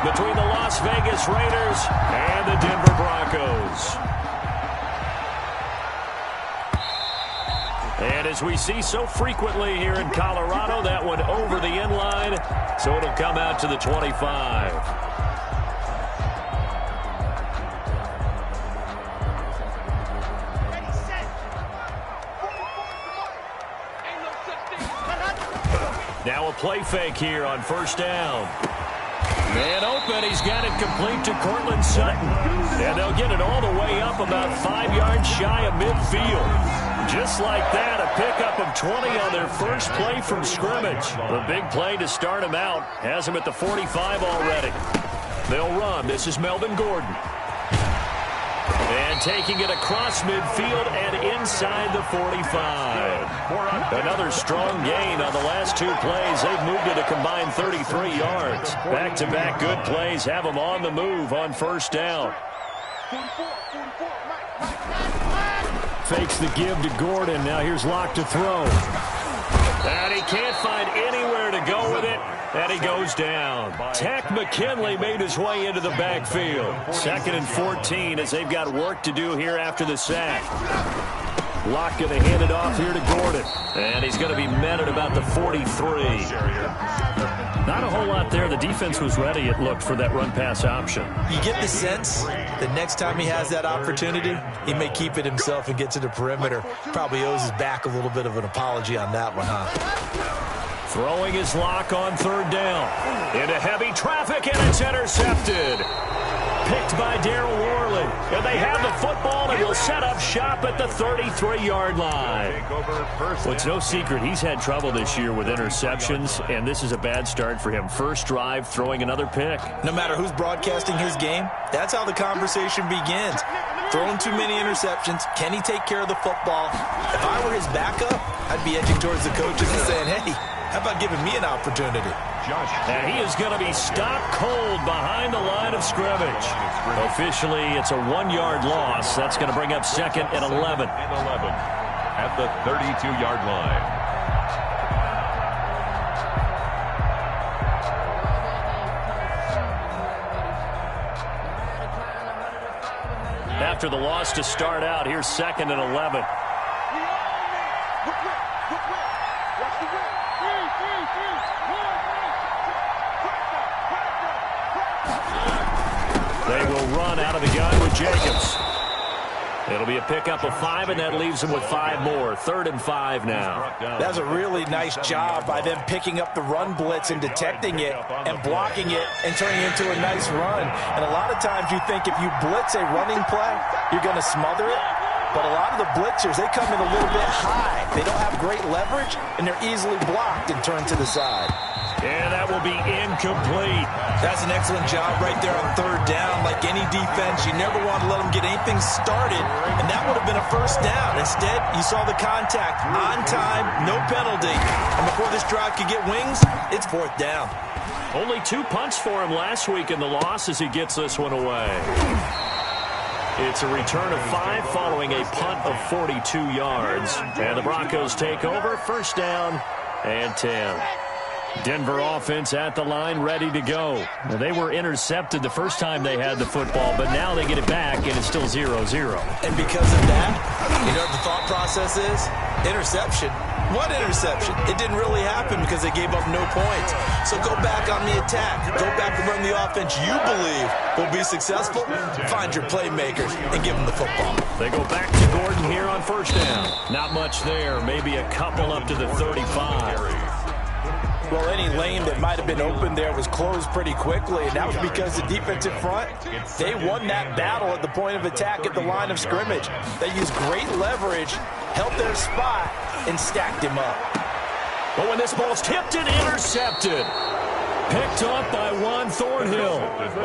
between the Las Vegas Raiders and the Denver Broncos. And as we see so frequently here in Colorado, that one over the end line, so it'll come out to the 25. Now a play fake here on first down. Man open. He's got it complete to Cortland Sutton. And they'll get it all the way up about 5 yards shy of midfield. Just like that, a pickup of 20 on their first play from scrimmage. A big play to start him out. Has him at the 45 already. They'll run. This is Melvin Gordon. And taking it across midfield and inside the 45. Another strong gain on the last 2 plays. They've moved it a combined 33 yards. Back-to-back good plays have them on the move on first down. Fakes the give to Gordon. Now here's Locke to throw. And he can't find anywhere to go with it. And he goes down. Tack McKinley made his way into the backfield. 2nd and 14 as they've got work to do here after the sack. Locke going to hand it off here to Gordon. And he's going to be met at about the 43. Not a whole lot there. The defense was ready, it looked, for that run-pass option. You get the sense that next time he has that opportunity, he may keep it himself and get to the perimeter. Probably owes his back a little bit of an apology on that one, huh? Throwing his Locke on third down. Into heavy traffic, and it's intercepted. Picked by Darryl Worley. And they have the football and will set up shop at the 33-yard line. Well, it's no secret he's had trouble this year with interceptions, and this is a bad start for him. First drive, throwing another pick. No matter who's broadcasting his game, that's how the conversation begins. Throwing too many interceptions. Can he take care of the football? If I were his backup, I'd be edging towards the coaches and saying, hey, how about giving me an opportunity? And he is going to be stopped cold behind the line of scrimmage. Officially, it's a 1-yard loss. That's going to bring up 2nd and 11. At the 32-yard line. After the loss to start out, here's 2nd and 11. They will run out of the gun with Jacobs. It'll be a pickup of 5, and that leaves them with 5 more. 3rd and 5 now. That's a really nice job by them picking up the run blitz and detecting it and blocking it and turning it into a nice run. And a lot of times you think if you blitz a running play, you're going to smother it. But a lot of the blitzers, they come in a little bit high. They don't have great leverage, and they're easily blocked and turned to the side. And that will be incomplete. That's an excellent job right there on third down. Like any defense, you never want to let them get anything started, and that would have been a first down. Instead, you saw the contact on time, no penalty. And before this drive could get wings, it's 4th down. Only 2 punts for him last week in the loss as he gets this one away. It's a return of 5 following a punt of 42 yards. And the Broncos take over, first down and 10. Denver offense at the line, ready to go. Now, they were intercepted the first time they had the football, but now they get it back, and it's still 0-0. And because of that, you know what the thought process is? Interception. What interception? It didn't really happen because they gave up no points. So go back on the attack. Go back and run the offense you believe will be successful. Find your playmakers and give them the football. They go back to Gordon here on first down. Not much there. Maybe a couple up to the 35. Well, any lane that might have been open there was closed pretty quickly, and that was because the defensive front, they won that battle at the point of attack at the line of scrimmage. They used great leverage, held their spot, and stacked him up. But when this ball's tipped and intercepted, picked up by Juan Thornhill,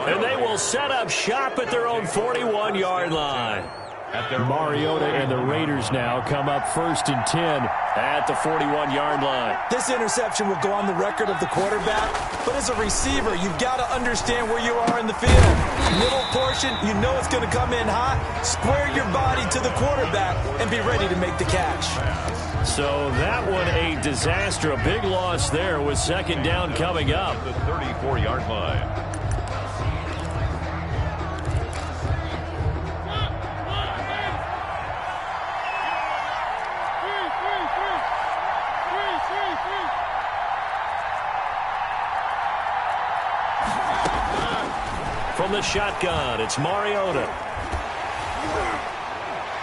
and they will set up shop at their own 41-yard line. Mariota and the Raiders now come up 1st and 10 at the 41-yard line. This interception will go on the record of the quarterback, but as a receiver, you've got to understand where you are in the field. Middle portion, you know it's going to come in hot. Square your body to the quarterback and be ready to make the catch. So that one a disaster. A big loss there with 2nd down coming up. The 34-yard line. from the shotgun. It's Mariota.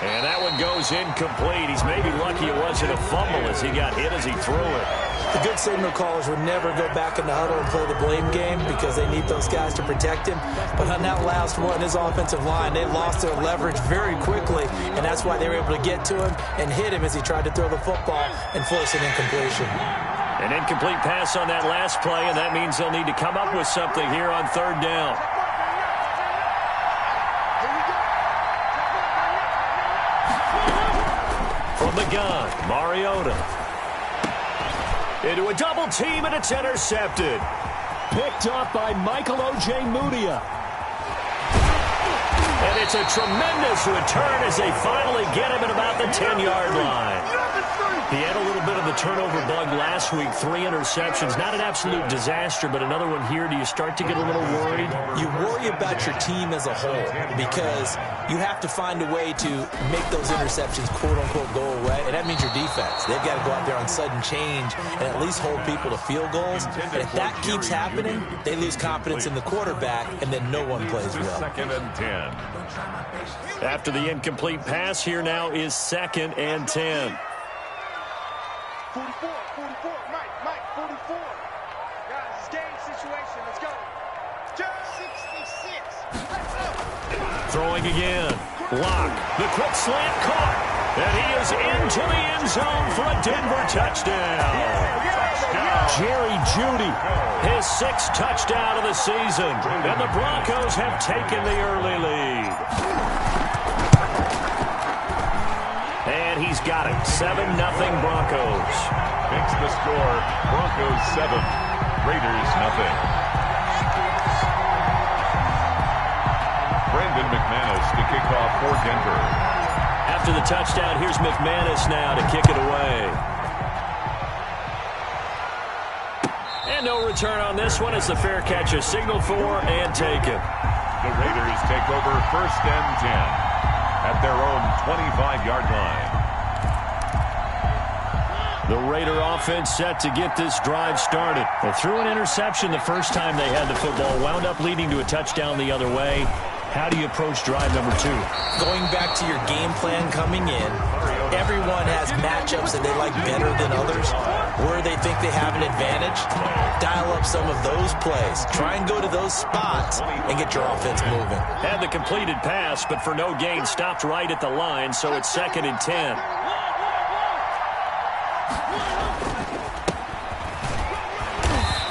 And that one goes incomplete. He's maybe lucky it wasn't a fumble as he got hit as he threw it. The good signal callers would never go back in the huddle and play the blame game because they need those guys to protect him. But on that last one, his offensive line, they lost their leverage very quickly, and that's why they were able to get to him and hit him as he tried to throw the football and force an incompletion. An incomplete pass on that last play, and that means they'll need to come up with something here on third down. From the gun, Mariota. Into a double team, and it's intercepted. Picked up by Michael Ojemudia. And it's a tremendous return as they finally get him at about the 10-yard line. He had a little bit of the turnover bug last week, 3 interceptions. Not an absolute disaster, but another one here. Do you start to get a little worried? You worry about your team as a whole because you have to find a way to make those interceptions, quote-unquote, go away, and that means your defense. They've got to go out there on sudden change and at least hold people to field goals. And if that keeps happening, they lose confidence in the quarterback, and then no one plays well. 2nd and 10. After the incomplete pass, here now is 2nd and 10. 44, Mike, 44. Guys, it's game situation. Let's go. 66. Throwing again. Lock. The quick slant caught. And he is into the end zone for a Denver touchdown. Jerry Jeudy, his 6th touchdown of the season. And the Broncos have taken the early lead. And he's got it. 7-0 Broncos. Makes the score. Broncos 7. Raiders 0. Brandon McManus to kick off for Denver. After the touchdown, here's McManus now to kick it away. And no return on this one as the fair catch is signaled for and taken. The Raiders take over 1st and 10. At their own 25-yard line. The Raider offense set to get this drive started. They threw an interception the first time they had the football, wound up leading to a touchdown the other way. How do you approach drive number 2? Going back to your game plan coming in, everyone has matchups that they like better than others. Where they think they have an advantage, dial up some of those plays. Try and go to those spots and get your offense moving. Had the completed pass, but for no gain, stopped right at the line, so it's 2nd and 10.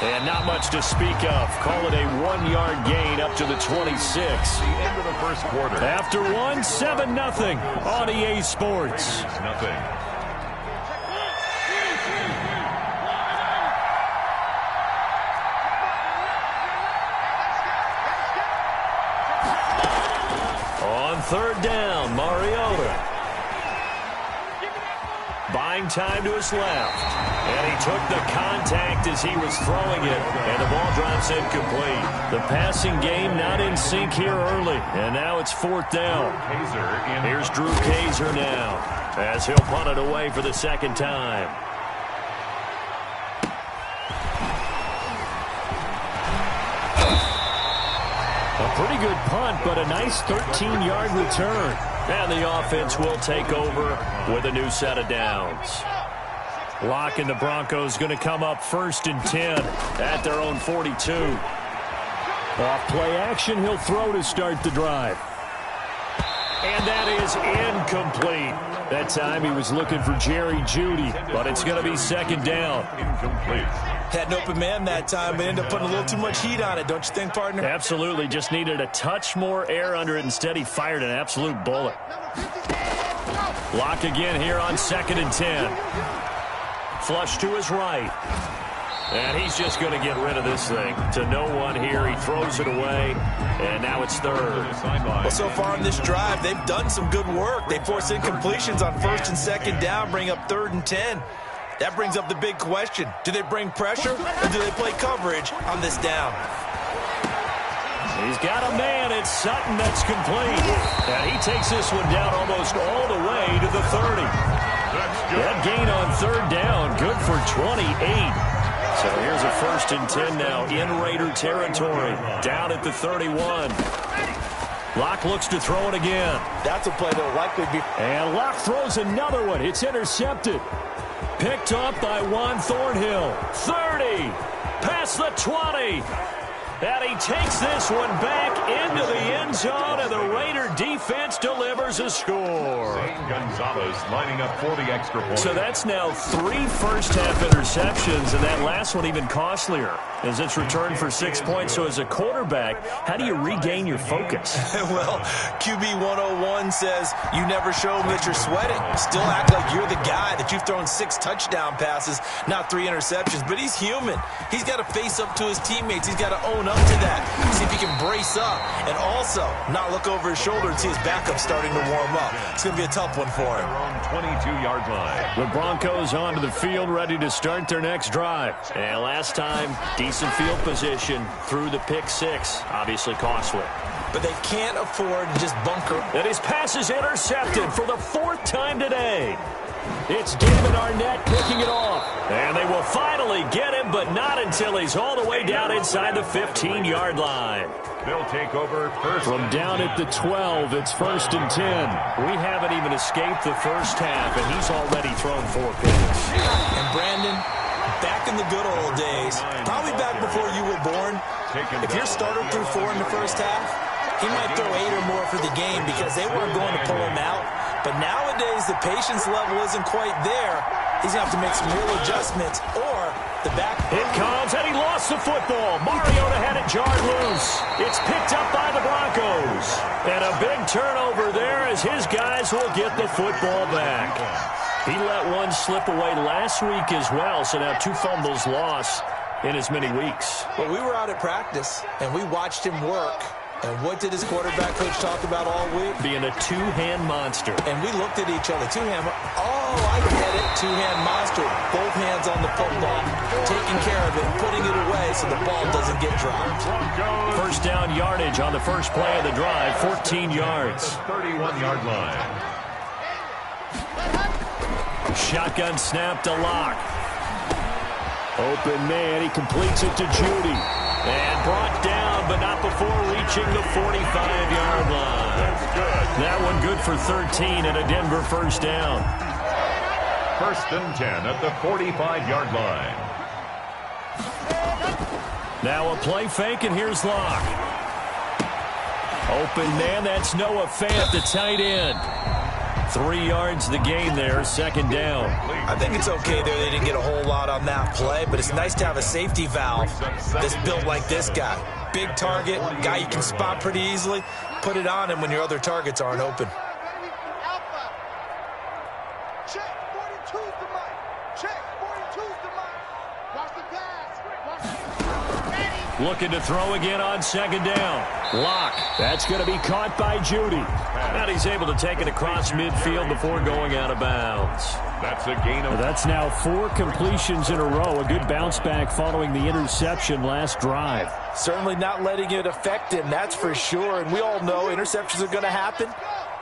And not much to speak of. Call it a 1-yard gain up to the 26. The end of the first quarter. After 1, 7-0 on EA Sports. Nothing. On third down, Mariota. Buying time to his left. And he took the contact as he was throwing it. And the ball drops incomplete. The passing game not in sync here early. And now it's 4th down. Here's Drew Kaiser now as he'll punt it away for the 2nd time. A pretty good punt, but a nice 13-yard return. And the offense will take over with a new set of downs. Lock and the Broncos going to come up 1st and 10 at their own 42. Off play action, he'll throw to start the drive. And that is incomplete. That time he was looking for Jerry Jeudy, but it's going to be 2nd down. Incomplete. Had an open man that time, but ended up putting a little too much heat on it, don't you think, partner? Absolutely. Just needed a touch more air under it. Instead, he fired an absolute bullet. Lock again here on 2nd and 10. Flush to his right. And he's just going to get rid of this thing. To no one here. He throws it away. And now it's 3rd. Well, so far on this drive, they've done some good work. They force incompletions on 1st and 2nd down, bring up 3rd and 10. That brings up the big question. Do they bring pressure or do they play coverage on this down? He's got a man. It's Sutton that's complete. And he takes this one down almost all the way to the 30. That gain on 3rd down, good for 28. So here's a 1st and 10 now in Raider territory. Down at the 31. Locke looks to throw it again. That's a play that will likely be. And Locke throws another one. It's intercepted. Picked up by Juan Thornhill. 30. Past the 20. And he takes this one back into the end zone, and the Raider defense delivers a score. Gonzalez lining up for the extra point. So that's now 3 first-half interceptions, and that last one even costlier as it's returned for 6 points. So as a quarterback, how do you regain your focus? Well, QB 101 says you never show them that you're sweating. Still act like you're the guy, that you've thrown 6 touchdown passes, not 3 interceptions. But he's human. He's got to face up to his teammates. He's got to own up to that. See if he can brace up and also not look over his shoulder and see his backup starting to warm up. It's going to be a tough one for him. Their own 22-yard line. The Broncos onto the field, ready to start their next drive. And last time, decent field position through the pick 6. Obviously costly. But they can't afford to just bunker. And his pass is intercepted for the 4th time today. It's David Arnett picking it off. And they will finally get him, but not until he's all the way down inside the 15-yard line. They'll take over first. From down at the 12, it's 1st and 10. We haven't even escaped the first half, and he's already thrown 4 picks. And Brandon, back in the good old days, probably back before you were born, if your starter threw 4 in the first half, he might throw 8 or more for the game because they weren't going to pull him out. But nowadays, the patience level isn't quite there. He's going to have to make some real adjustments, or the back. It comes, and he lost the football. Mariota had it jarred loose. It's picked up by the Broncos. And a big turnover there as his guys will get the football back. He let one slip away last week as well, so now 2 fumbles lost in as many weeks. Well, we were out at practice, and we watched him work. And what did his quarterback coach talk about all week? Being a 2-hand monster. And we looked at each other. 2-hand. Oh, I get it. 2-hand monster. Both hands on the football. Taking care of it. Putting it away so the ball doesn't get dropped. First down yardage on the first play of the drive. 14 yards. 31-yard line. Shotgun snap to Locke. Open man. He completes it to Judy. And brought down, but not before reaching the 45-yard line. That one good for 13 and a Denver first down. 1st and 10 at the 45-yard line. Now a play fake, and here's Locke. Open man, that's Noah Fant, the tight end. 3 yards the gain there, 2nd down. I think it's okay there. They didn't get a whole lot on that play, but it's nice to have a safety valve that's built like this guy. Big target, guy you can spot pretty easily. Put it on him when your other targets aren't open. Check, 42's the mic. Check, 42's the mic. Watch the pass. Watch the ready. Looking to throw again on 2nd down. Locke. That's going to be caught by Judy. And he's able to take it across midfield before going out of bounds. That's a gain of. That's now 4 completions in a row. A good bounce back following the interception last drive. Certainly not letting it affect him, that's for sure. And we all know interceptions are going to happen.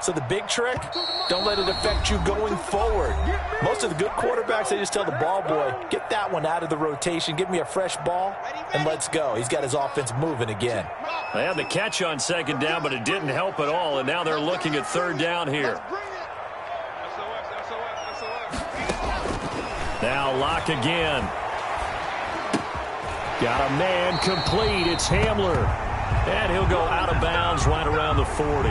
So the big trick, don't let it affect you going forward. Most of the good quarterbacks, they just tell the ball boy, get that one out of the rotation, give me a fresh ball, and let's go. He's got his offense moving again. They had the catch on 2nd down, but it didn't help at all, and now they're looking at 3rd down here. Now Locke again. Got a man complete. It's Hamler. And he'll go out of bounds right around the 40.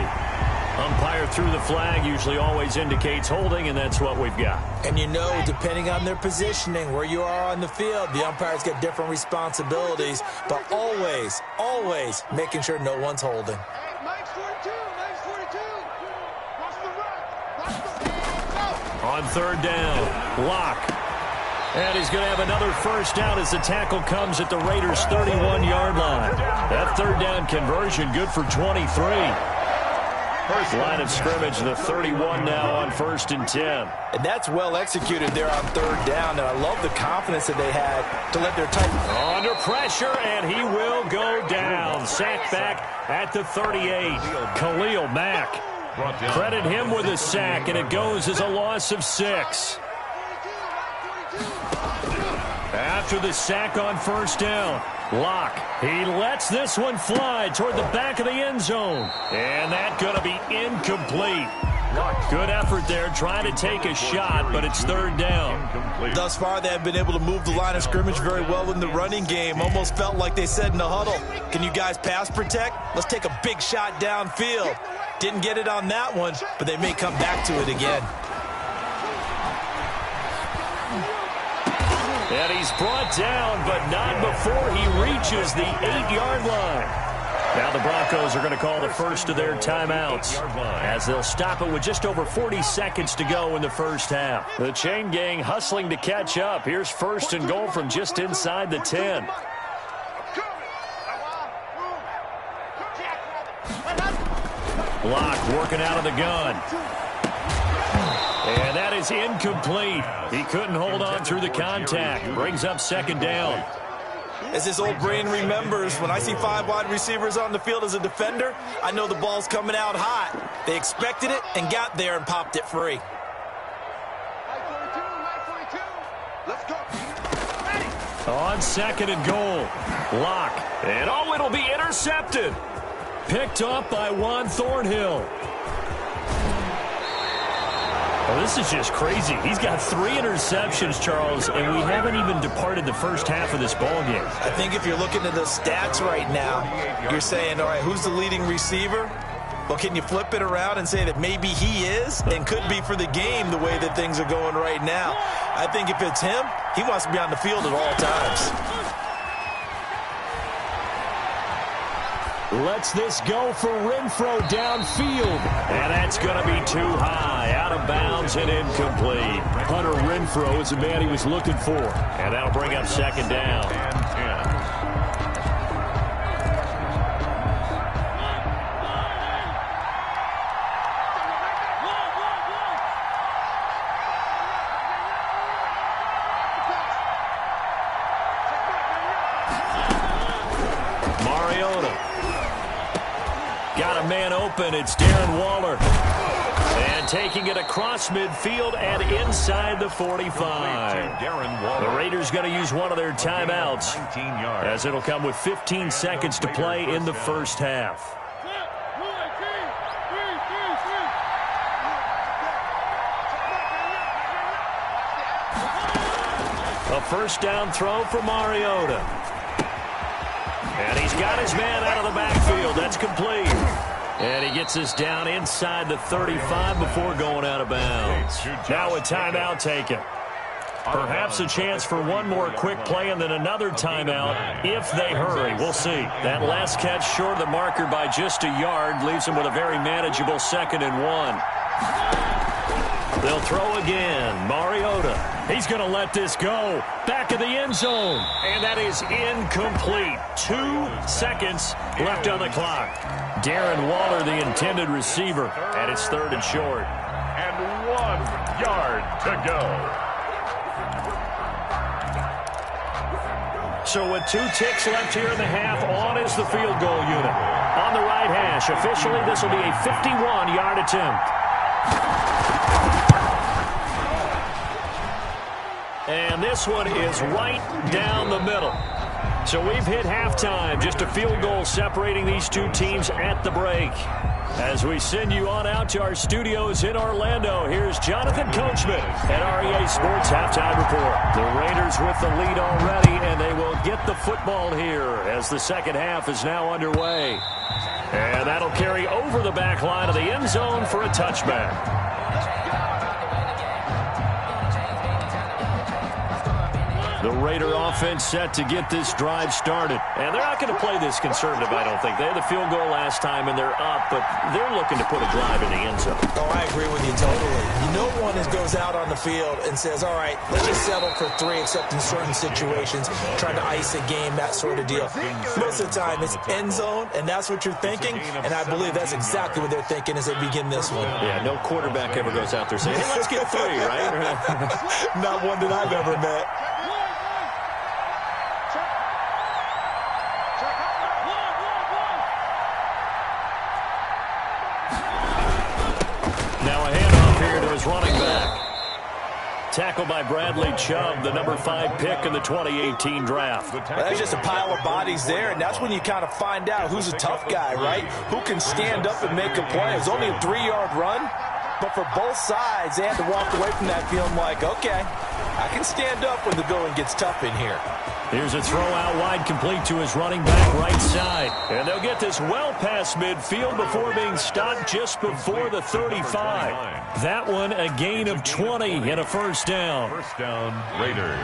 Umpire threw the flag, usually always indicates holding, and that's what we've got. And you know, depending on their positioning, where you are on the field, the umpires get different responsibilities, but always, always making sure no one's holding. Mike's 42, Mike's 42. Watch the run. Watch the go. On 3rd down, Locke. And he's going to have another first down as the tackle comes at the Raiders' 31-yard line. That 3rd down conversion good for 23. Line of scrimmage, the 31 now on 1st and 10. And that's well executed there on 3rd down, and I love the confidence that they had to let their tight. Under pressure, and he will go down. Sacked back at the 38. Khalil Mack. Credit him with a sack, and it goes as a loss of 6. After the sack on first down, Locke, he lets this one fly toward the back of the end zone. And that's going to be incomplete. Good effort there, trying to take a shot, but it's third down. Thus far, they have been able to move the line of scrimmage very well in the running game. Almost felt like they said in the huddle, can you guys pass protect? Let's take a big shot downfield. Didn't get it on that one, but they may come back to it again. And he's brought down, but not before he reaches the 8-yard line. Now the Broncos are going to call the first of their timeouts as they'll stop it with just over 40 seconds to go in the first half. The chain gang hustling to catch up. Here's first and goal from just inside the 10. Locke working out of the gun. And that is incomplete. He couldn't hold on through the contact. Brings up second down. As his old brain remembers, when I see 5 wide receivers on the field as a defender, I know the ball's coming out hot. They expected it and got there and popped it free. Let's go. On second and goal, Locke. And oh, it'll be intercepted. Picked up by Juan Thornhill. Oh, this is just crazy. He's got 3 interceptions, Charles, and we haven't even departed the first half of this ballgame. I think if you're looking at the stats right now, you're saying, all right, who's the leading receiver? Well, can you flip it around and say that maybe he is and could be for the game the way that things are going right now? I think if it's him, he wants to be on the field at all times. Lets this go for Renfro downfield. And that's going to be too high. Out of bounds and incomplete. Hunter Renfro is the man he was looking for. And that'll bring up second down. Got a man open. It's Darren Waller. And taking it across midfield and inside the 45. The Raiders going to use one of their timeouts as it'll come with 15 seconds to play in the first half. A first down throw for Mariota. And he's got his man out of the backfield. That's complete. And he gets us down inside the 35 before going out of bounds. Now a timeout taken. Perhaps a chance for one more quick play and then another timeout if they hurry. We'll see. That last catch short of the marker by just a yard leaves them with a very manageable 2nd and 1. They'll throw again. Mariota. He's going to let this go. Back of the end zone. And that is incomplete. 2 seconds left on the clock. Darren Waller, the intended receiver, and it's 3rd and short. And 1 yard to go. So with 2 ticks left here in the half, on is the field goal unit. On the right hash, officially this will be a 51-yard attempt. And this one is right down the middle. So we've hit halftime. Just a field goal separating these two teams at the break. As we send you on out to our studios in Orlando, here's Jonathan Coachman at REA Sports Halftime Report. The Raiders with the lead already, and they will get the football here as the second half is now underway. And that'll carry over the back line of the end zone for a touchback. The Raider offense set to get this drive started. And they're not going to play this conservative, I don't think. They had the field goal last time, and they're up, but they're looking to put a drive in the end zone. Oh, I agree with you totally. No one goes out on the field and says, all right, let's just settle for 3, except in certain situations, trying to ice a game, that sort of deal. Most of the time, it's end zone, and that's what you're thinking, and I believe that's exactly what they're thinking as they begin this one. Yeah, no quarterback ever goes out there saying, hey, let's get 3, right? Not one that I've ever met. Now a handoff here to his running back. Tackled by Bradley Chubb, the number 5 pick in the 2018 draft. Well, that's just a pile of bodies there, and that's when you kind of find out who's a tough guy, right? Who can stand up and make a play. It was only a 3-yard run, but for both sides, they had to walk away from that feeling like, okay, I can stand up when the going gets tough in here. Here's a throw out wide, complete to his running back right side. And they'll get this well past midfield before being stopped just before the 35. That one a gain of 20 and a first down. First down, Raiders.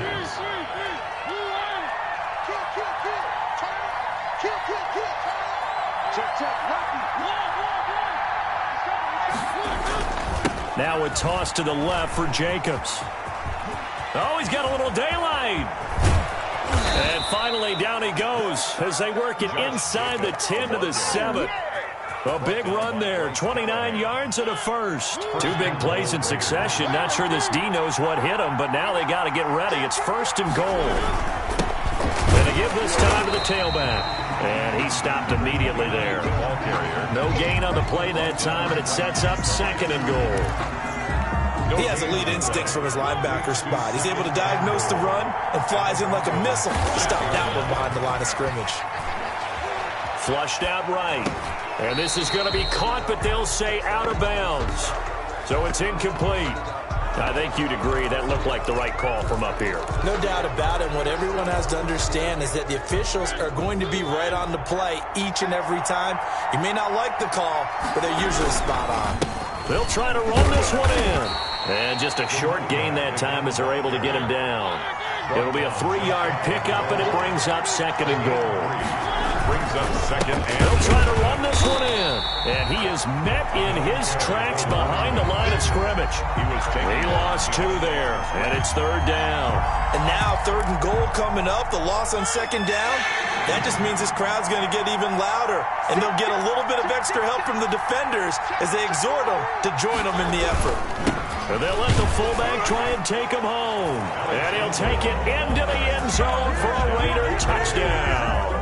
Now a toss to the left for Jacobs. Oh, he's got a little daylight. And finally, down he goes as they work it inside the 10 to the 7. A big run there, 29 yards and a first. 2 big plays in succession. Not sure this D knows what hit him, but now they got to get ready. It's first and goal. And they give this time to the tailback. And he stopped immediately there. No gain on the play that time, and it sets up second and goal. He has elite instincts from his linebacker spot. He's able to diagnose the run and flies in like a missile to stop that one behind the line of scrimmage. Flushed out right. And this is going to be caught, but they'll say out of bounds. So it's incomplete. I think you'd agree that looked like the right call from up here. No doubt about it. What everyone has to understand is that the officials are going to be right on the play each and every time. You may not like the call, but they're usually spot on. They'll try to run this one in. And just a short gain that time as they're able to get him down. It'll be a 3-yard pickup, and it brings up second and goal. Brings up second and they'll try to run this one in. And he is met in his tracks behind the line of scrimmage. He lost 2 there, and it's third down. And now third and goal coming up, the loss on second down. That just means this crowd's going to get even louder, and they'll get a little bit of extra help from the defenders as they exhort them to join them in the effort. And they'll let the fullback try and take him home. And he'll take it into the end zone for a Raider touchdown.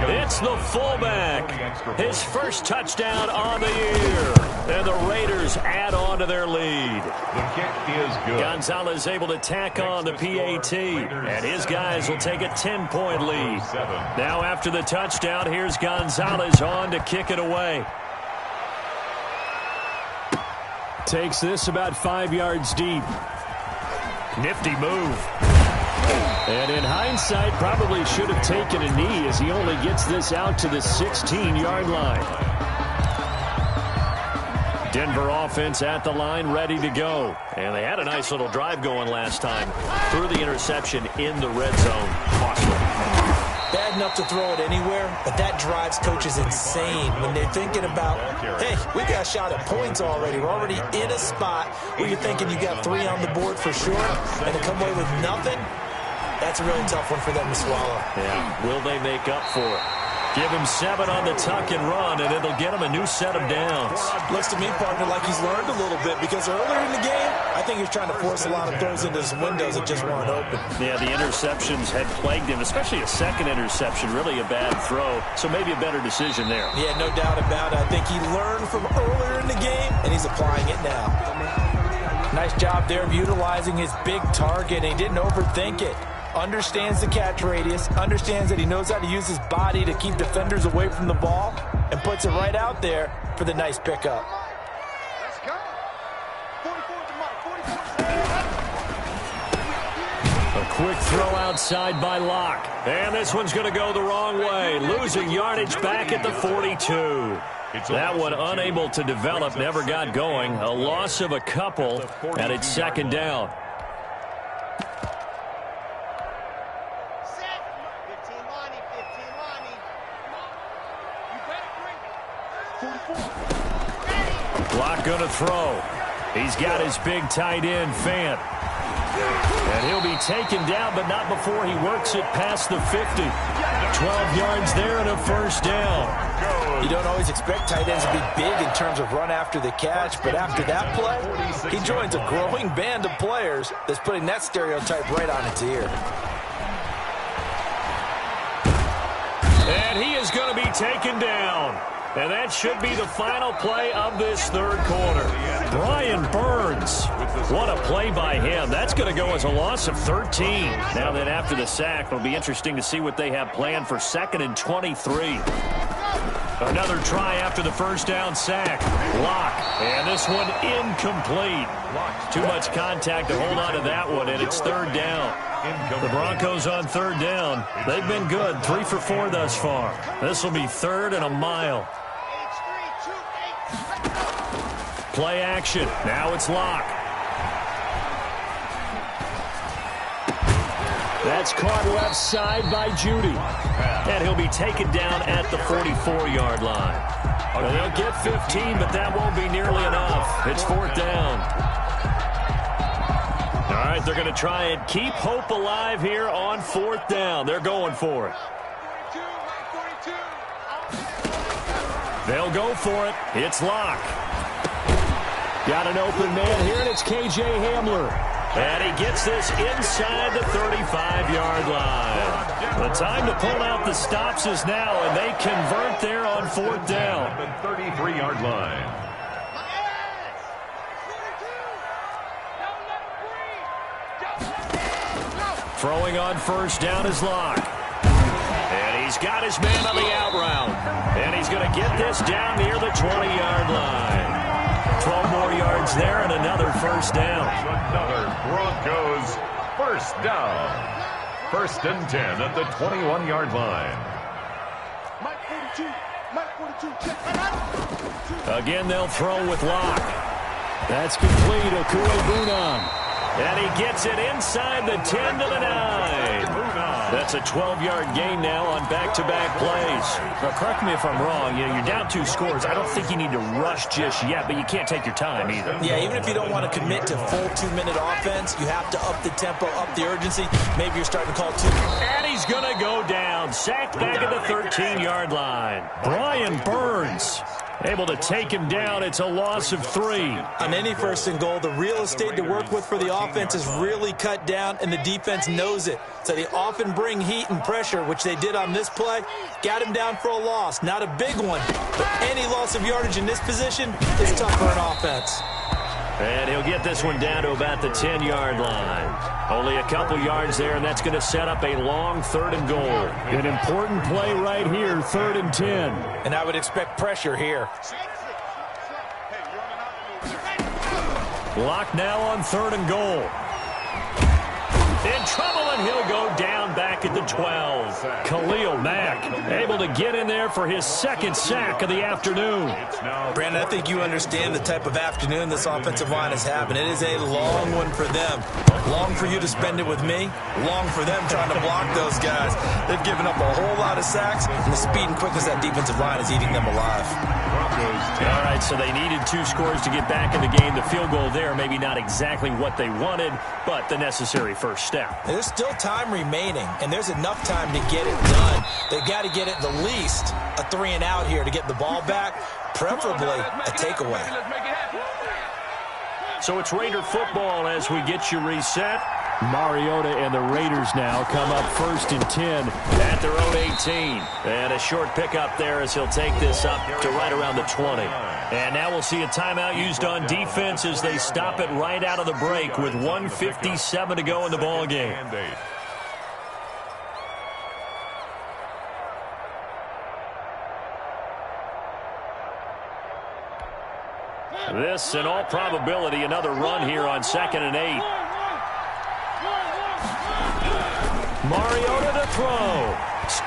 It's the fullback. His first touchdown on the year. And the Raiders add on to their lead. The kick is good. Gonzalez able to tack on the PAT. And his guys will take a 10-point lead. Now after the touchdown, here's Gonzalez on to kick it away. Takes this about 5 yards deep. Nifty move. And in hindsight, probably should have taken a knee as he only gets this out to the 16-yard line. Denver offense at the line, ready to go. And they had a nice little drive going last time. Threw the interception in the red zone. Costly. Bad enough to throw it anywhere, but that drives coaches insane when they're thinking about, hey, we got a shot at points already. We're already in a spot where you're thinking you got 3 on the board for sure, and to come away with nothing, that's a really tough one for them to swallow. Yeah, will they make up for it? Give him 7 on the tuck and run, and it'll get him a new set of downs. Looks to me, partner, like he's learned a little bit, because earlier in the game, I think he was trying to force a lot of throws into his windows that just weren't open. Yeah, the interceptions had plagued him, especially a second interception, really a bad throw, so maybe a better decision there. Yeah, no doubt about it. I think he learned from earlier in the game, and he's applying it now. Nice job there of utilizing his big target, and he didn't overthink it. Understands the catch radius, understands that he knows how to use his body to keep defenders away from the ball, and puts it right out there for the nice pickup. Let's go. 44 to Mike, 44. A quick throw outside by Locke. And this one's going to go the wrong way. Losing yardage back at the 42. That one unable to develop, never got going. A loss of a couple, and it's second down. Locke going to throw. He's got his big tight end, Fant. And he'll be taken down, but not before he works it past the 50. 12 yards there and a first down. You don't always expect tight ends to be big in terms of run after the catch, but after that play, he joins a growing band of players that's putting that stereotype right on its ear. And he is going to be taken down. And that should be the final play of this third quarter. Brian Burns. What a play by him. That's going to go as a loss of 13. Now then, after the sack, it'll be interesting to see what they have planned for 2nd and 23. Another try after the first down sack. Block. And this one incomplete. Too much contact to hold on to that one, and it's 3rd down. The Broncos on 3rd down. They've been good. 3 for 4 thus far. This will be 3rd and a mile. Play action. Now it's Locke. That's caught left side by Judy. And he'll be taken down at the 44-yard line. Well, they'll get 15, but that won't be nearly enough. It's 4th down. All right, they're going to try and keep hope alive here on 4th down. They're going for it. They'll go for it. It's Locke. Got an open man here, and it's K.J. Hamler. And he gets this inside the 35-yard line. The time to pull out the stops is now, and they convert there on 4th down. The 33-yard line. Throwing on 1st down is Locke. And he's got his man on the out route. And he's going to get this down near the 20-yard line. 12 more yards there and another 1st down. Another Broncos 1st down. 1st and 10 at the 21-yard line. Again, they'll throw with Locke. That's complete. Okuegbunam. And he gets it inside the 10 to the 9. That's a 12-yard gain now on back-to-back plays. Now, correct me if I'm wrong. You're down 2 scores. I don't think you need to rush just yet, but you can't take your time either. Yeah, even if you don't want to commit to full 2-minute offense, you have to up the tempo, up the urgency. Maybe you're starting to call 2. And he's going to go down. Sacked back at the 13-yard line. Brian Burns able to take him down. It's a loss of 3. On any 1st and goal, the real estate to work with for the offense is really cut down, and the defense knows it. So they often bring heat and pressure, which they did on this play. Got him down for a loss. Not a big one, but any loss of yardage in this position is tough for an offense. And he'll get this one down to about the 10-yard line. Only a couple yards there, and that's going to set up a long 3rd and goal. An important play right here, 3rd and 10. And I would expect pressure here. Locke now on 3rd and goal. In trouble, and he'll go down back at the 12. Khalil Mack able to get in there for his 2nd sack of the afternoon. Brandon, I think you understand the type of afternoon this offensive line is having. It is a long one for them. Long for you to spend it with me. Long for them trying to block those guys. They've given up a whole lot of sacks, and the speed and quickness of that defensive line is eating them alive. All right, so they needed 2 scores to get back in the game. The field goal there, maybe not exactly what they wanted, but the necessary first step. There's still time remaining, and there's enough time to get it done. They've got to get it the least a 3-and-out here to get the ball back, preferably a takeaway. So it's Raider football as we get you reset. Mariota and the Raiders now come up 1st and 10 at their own 18. And a short pickup there as he'll take this up to right around the 20. And now we'll see a timeout used on defense as they stop it right out of the break with 1:57 to go in the ball game. This, in all probability, another run here on 2nd and 8. Mariota to throw.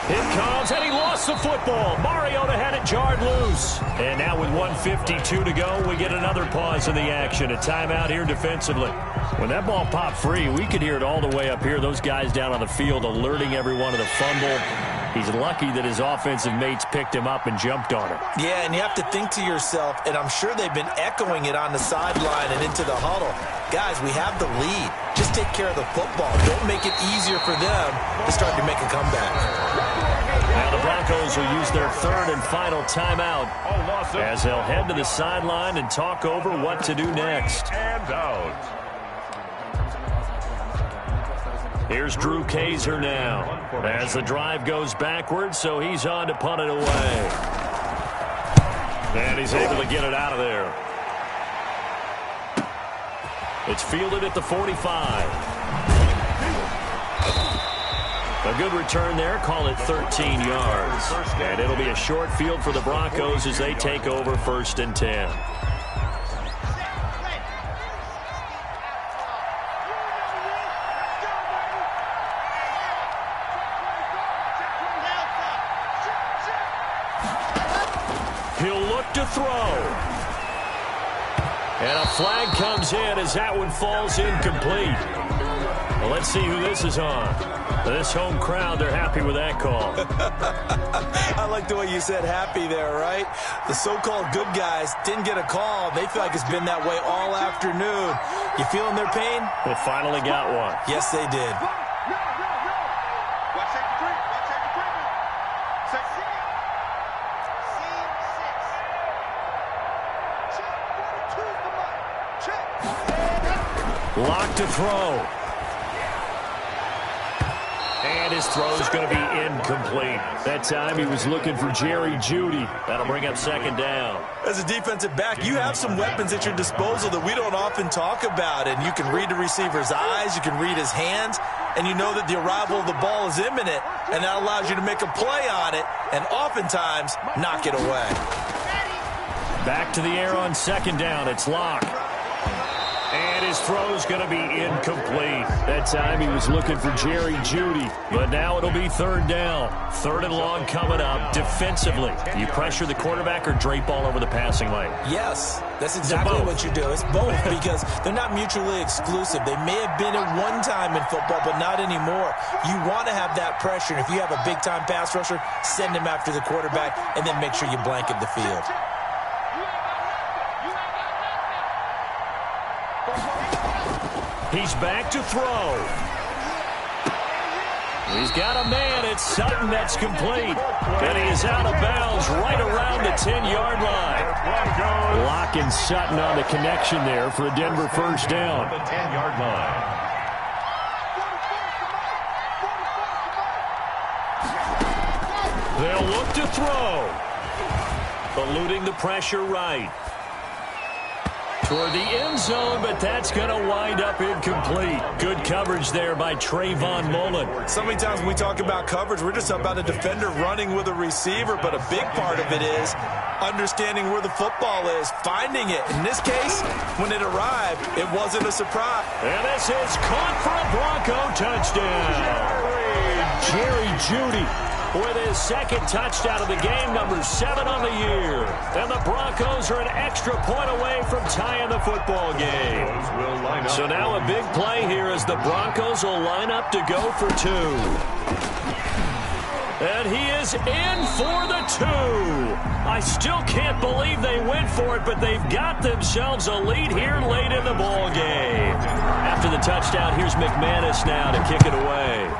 It comes, and he lost the football. Mariota had it jarred loose. And now with 1:52 to go, we get another pause in the action. A timeout here defensively. When that ball popped free, we could hear it all the way up here. Those guys down on the field alerting everyone of the fumble. He's lucky that his offensive mates picked him up and jumped on him. Yeah, and you have to think to yourself, and I'm sure they've been echoing it on the sideline and into the huddle. Guys, we have the lead. Just take care of the football. Don't make it easier for them to start to make a comeback. Now the Broncos will use their 3rd and final timeout as they'll head to the sideline and talk over what to do next. And out. Here's Drew Kaiser now as the drive goes backwards, so he's on to punt it away. And he's able to get it out of there. It's fielded at the 45. A good return there. Call it 13 yards. And it'll be a short field for the Broncos as they take over 1st and 10. He'll look to throw. And a flag comes in as that one falls incomplete. Well, let's see who this is on. This home crowd, they're happy with that call. I like the way you said happy there, right? The so-called good guys didn't get a call. They feel like it's been that way all afternoon. You feeling their pain? They finally got one. Yes, they did. Locked to throw. And his throw is going to be incomplete. That time he was looking for Jerry Jeudy. That'll bring up 2nd down. As a defensive back, you have some weapons at your disposal that we don't often talk about. And you can read the receiver's eyes, you can read his hands, and you know that the arrival of the ball is imminent, and that allows you to make a play on it and oftentimes knock it away. Back to the air on 2nd down. It's Locke. And his throw's going to be incomplete. That time he was looking for Jerry Jeudy. But now it'll be 3rd down. 3rd and long coming up. Defensively, you pressure the quarterback or drape all over the passing lane? Yes, that's exactly what you do. It's both because they're not mutually exclusive. They may have been at one time in football, but not anymore. You want to have that pressure. And if you have a big-time pass rusher, send him after the quarterback and then make sure you blanket the field. He's back to throw. He's got a man. It's Sutton that's complete. And he is out of bounds right around the 10-yard line. Locke and Sutton on the connection there for a Denver 1st down. The 10-yard line. They'll look to throw. Eluding the pressure right. Toward the end zone, but that's going to wind up incomplete. Good coverage there by Trayvon Mullen. So many times when we talk about coverage, we're just about a defender running with a receiver, but a big part of it is understanding where the football is, finding it. In this case, when it arrived, it wasn't a surprise. And this is caught for a Bronco touchdown. Jerry Jeudy with his 2nd touchdown of the game, number 7 on the year. And the Broncos are an extra point away from tying the football game. So now a big play here as the Broncos will line up to go for 2. And he is in for the 2. I still can't believe they went for it, but they've got themselves a lead here late in the ball game. After the touchdown, here's McManus now to kick it away.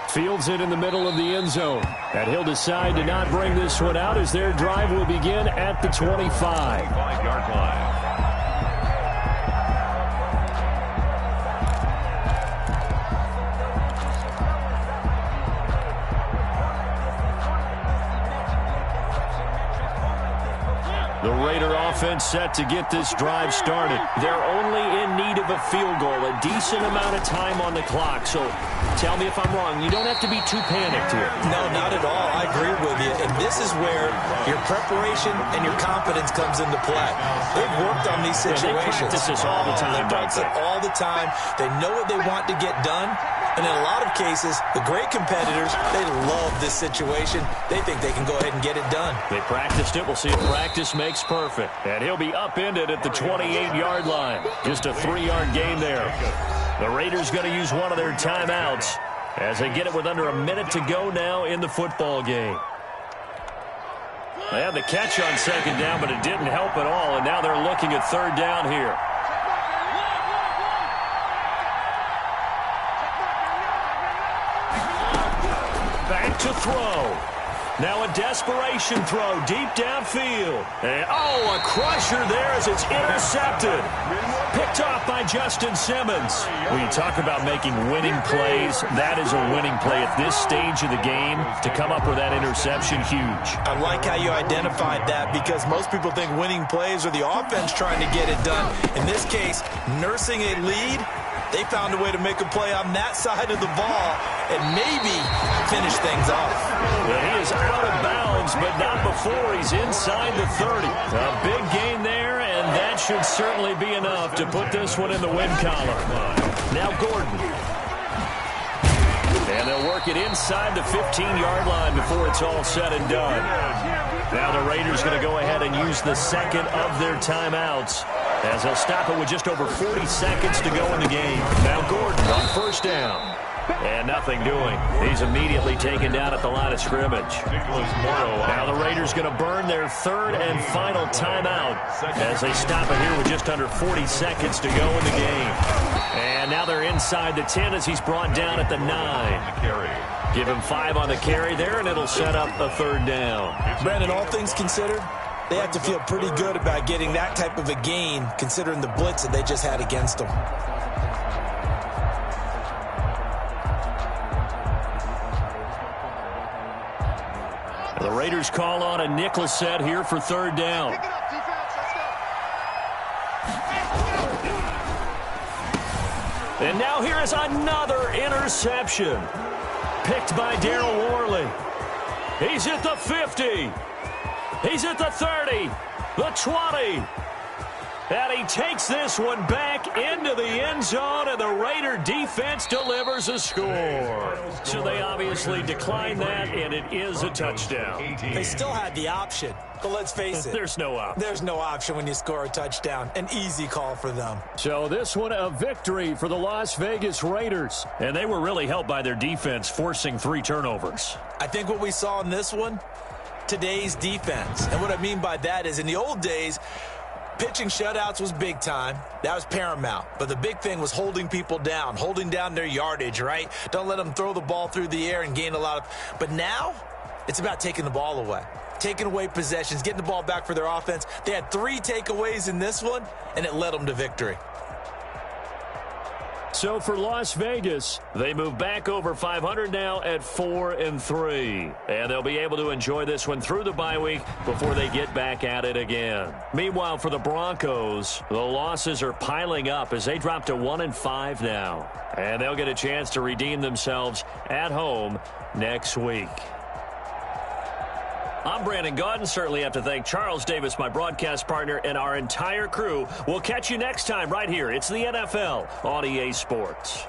Fields it in the middle of the end zone. And he'll decide to not bring this one out as their drive will begin at the 25. 5-yard line. The Raider offense set to get this drive started. They're only in need of a field goal, a decent amount of time on the clock. So tell me if I'm wrong. You don't have to be too panicked here. No, not at all. I agree with you. And this is where your preparation and your confidence comes into play. They've worked on these situations. They practice this all the time. They practice it all the time. They know what they want to get done. And in a lot of cases, the great competitors, they love this situation. They think they can go ahead and get it done. They practiced it. We'll see if practice makes perfect. And he'll be upended at the 28-yard line. Just a 3-yard gain there. The Raiders going to use one of their timeouts as they get it with under a minute to go now in the football game. They had the catch on 2nd down, but it didn't help at all. And now they're looking at 3rd down here. Back to throw. Now a desperation throw deep downfield. And, oh, a crusher there as it's intercepted. Picked off by Justin Simmons. When you talk about making winning plays, that is a winning play at this stage of the game. To come up with that interception, huge. I like how you identified that because most people think winning plays are the offense trying to get it done. In this case, nursing a lead, they found a way to make a play on that side of the ball and maybe finish things off. Well, he is out of bounds, but not before he's inside the 30. A big gain there, and that should certainly be enough to put this one in the win column. Now Gordon. And they'll work it inside the 15-yard line before it's all said and done. Now the Raiders going to go ahead and use the second of their timeouts as they'll stop it with just over 40 seconds to go in the game. Now Gordon on first down. And nothing doing. He's immediately taken down at the line of scrimmage. Now the Raiders going to burn their third and final timeout as they stop it here with just under 40 seconds to go in the game. And now they're inside the 10 as he's brought down at the 9. Give him 5 on the carry there, and it'll set up a third down. Brandon, all things considered, they have to feel pretty good about getting that type of a gain considering the blitz that they just had against them. The Raiders call on a nickel set here for third down. Pick it up, defense. Let's go. And now here is another interception. Picked by Darryl Worley. He's at the 50. He's at the 30. The 20. And he takes this one back into the end zone, and the Raider defense delivers a score. So they obviously decline that, and it is a touchdown. They still had the option, but let's face it. There's no option. There's no option when you score a touchdown. An easy call for them. So this one a victory for the Las Vegas Raiders. And they were really helped by their defense forcing 3 turnovers. I think what we saw in this one, today's defense. And what I mean by that is in the old days, pitching shutouts was big time. That was paramount. But the big thing was holding people down, holding down their yardage, right? Don't let them throw the ball through the air and gain a lot of... But now, it's about taking the ball away. Taking away possessions, getting the ball back for their offense. They had 3 takeaways in this one, and it led them to victory. So for Las Vegas, they move back over 500 now at 4-3. And they'll be able to enjoy this one through the bye week before they get back at it again. Meanwhile, for the Broncos, the losses are piling up as they drop to 1-5 now. And they'll get a chance to redeem themselves at home next week. I'm Brandon Gaudin. Certainly have to thank Charles Davis, my broadcast partner, and our entire crew. We'll catch you next time right here. It's the NFL on EA Sports.